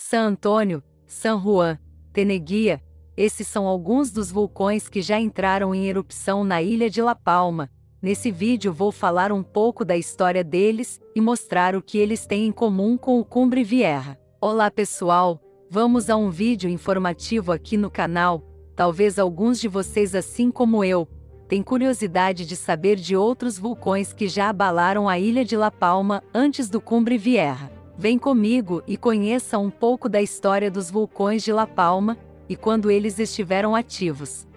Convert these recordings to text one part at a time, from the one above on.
San Antônio, San Juan, Teneguía, esses são alguns dos vulcões que já entraram em erupção na ilha de La Palma. Nesse vídeo vou falar um pouco da história deles e mostrar o que eles têm em comum com o Cumbre Vieja. Olá pessoal, vamos a um vídeo informativo aqui no canal. Talvez alguns de vocês, assim como eu, têm curiosidade de saber de outros vulcões que já abalaram a ilha de La Palma antes do Cumbre Vieja. Vem comigo e conheça um pouco da história dos vulcões de La Palma e quando eles estiveram ativos.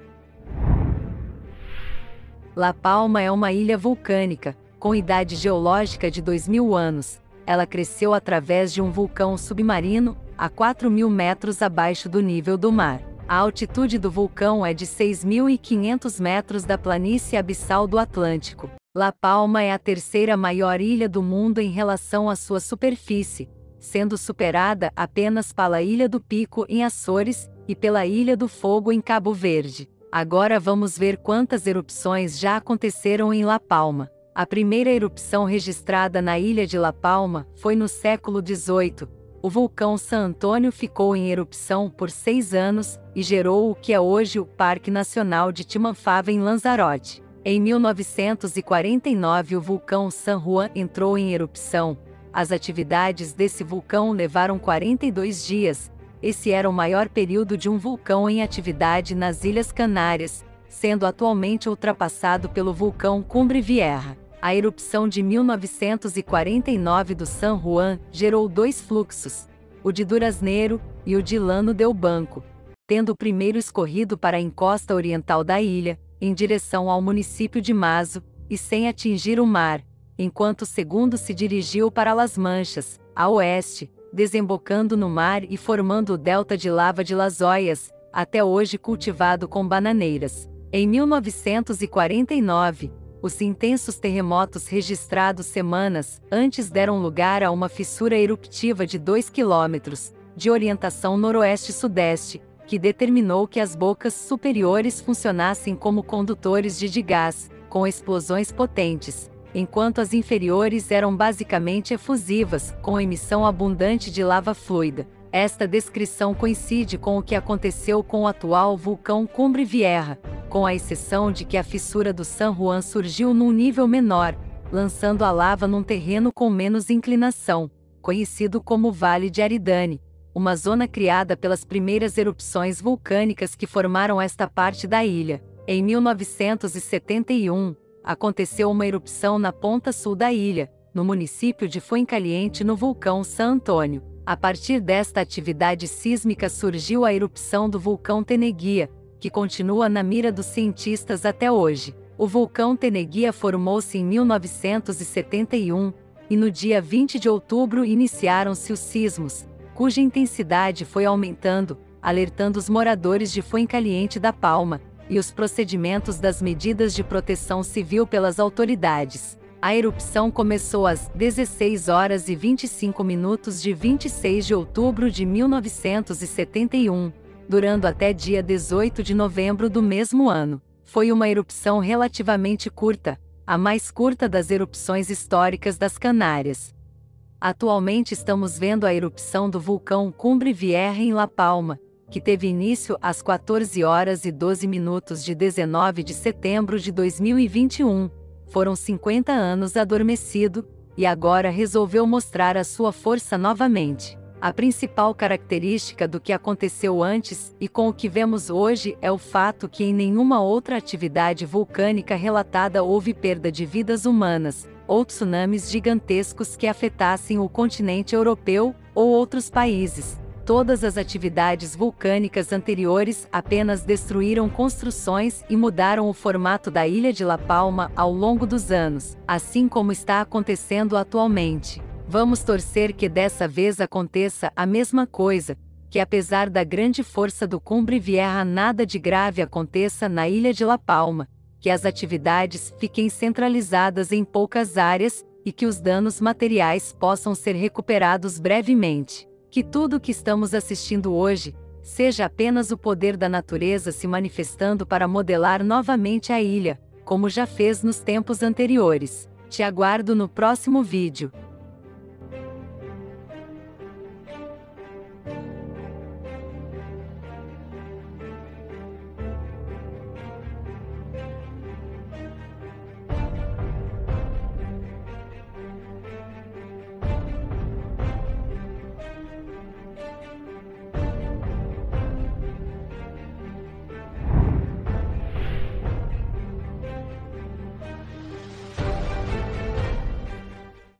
La Palma é uma ilha vulcânica, com idade geológica de 2000 anos. Ela cresceu através de um vulcão submarino, a 4.000 metros abaixo do nível do mar. A altitude do vulcão é de 6.500 metros da planície abissal do Atlântico. La Palma é a terceira maior ilha do mundo em relação à sua superfície, sendo superada apenas pela Ilha do Pico em Açores e pela Ilha do Fogo em Cabo Verde. Agora vamos ver quantas erupções já aconteceram em La Palma. A primeira erupção registrada na ilha de La Palma foi no século XVIII. O vulcão San Antônio ficou em erupção por 6 anos e gerou o que é hoje o Parque Nacional de Timanfaya em Lanzarote. Em 1949 o vulcão San Juan entrou em erupção. As atividades desse vulcão levaram 42 dias. Esse era o maior período de um vulcão em atividade nas Ilhas Canárias, sendo atualmente ultrapassado pelo vulcão Cumbre Vieja. A erupção de 1949 do San Juan gerou 2 fluxos, o de Durasneiro e o de Llano del Banco, tendo o primeiro escorrido para a encosta oriental da ilha, em direção ao município de Mazo, e sem atingir o mar, enquanto o segundo se dirigiu para Las Manchas, a oeste, desembocando no mar e formando o delta de lava de Las Ollas, até hoje cultivado com bananeiras. Em 1949, os intensos terremotos registrados semanas antes deram lugar a uma fissura eruptiva de 2 quilômetros, de orientação noroeste-sudeste, que determinou que as bocas superiores funcionassem como condutores de gás, com explosões potentes, enquanto as inferiores eram basicamente efusivas, com emissão abundante de lava fluida. Esta descrição coincide com o que aconteceu com o atual vulcão Cumbre Vieja, com a exceção de que a fissura do San Juan surgiu num nível menor, lançando a lava num terreno com menos inclinação, conhecido como Vale de Aridane, uma zona criada pelas primeiras erupções vulcânicas que formaram esta parte da ilha. Em 1971, aconteceu uma erupção na ponta sul da ilha, no município de Fuencaliente, no vulcão San Antônio. A partir desta atividade sísmica surgiu a erupção do vulcão Teneguía, que continua na mira dos cientistas até hoje. O vulcão Teneguía formou-se em 1971, e no dia 20 de outubro iniciaram-se os sismos, cuja intensidade foi aumentando, alertando os moradores de Fuencaliente da Palma, e os procedimentos das medidas de proteção civil pelas autoridades. A erupção começou às 16 horas e 25 minutos de 26 de outubro de 1971, durando até dia 18 de novembro do mesmo ano. Foi uma erupção relativamente curta, a mais curta das erupções históricas das Canárias. Atualmente estamos vendo a erupção do vulcão Cumbre Vieja em La Palma, que teve início às 14 horas e 12 minutos de 19 de setembro de 2021. Foram 50 anos adormecido, e agora resolveu mostrar a sua força novamente. A principal característica do que aconteceu antes e com o que vemos hoje é o fato que em nenhuma outra atividade vulcânica relatada houve perda de vidas humanas, ou tsunamis gigantescos que afetassem o continente europeu ou outros países. Todas as atividades vulcânicas anteriores apenas destruíram construções e mudaram o formato da ilha de La Palma ao longo dos anos, assim como está acontecendo atualmente. Vamos torcer que dessa vez aconteça a mesma coisa, que apesar da grande força do Cumbre Vieja nada de grave aconteça na ilha de La Palma, que as atividades fiquem centralizadas em poucas áreas e que os danos materiais possam ser recuperados brevemente. Que tudo o que estamos assistindo hoje seja apenas o poder da natureza se manifestando para modelar novamente a ilha, como já fez nos tempos anteriores. Te aguardo no próximo vídeo.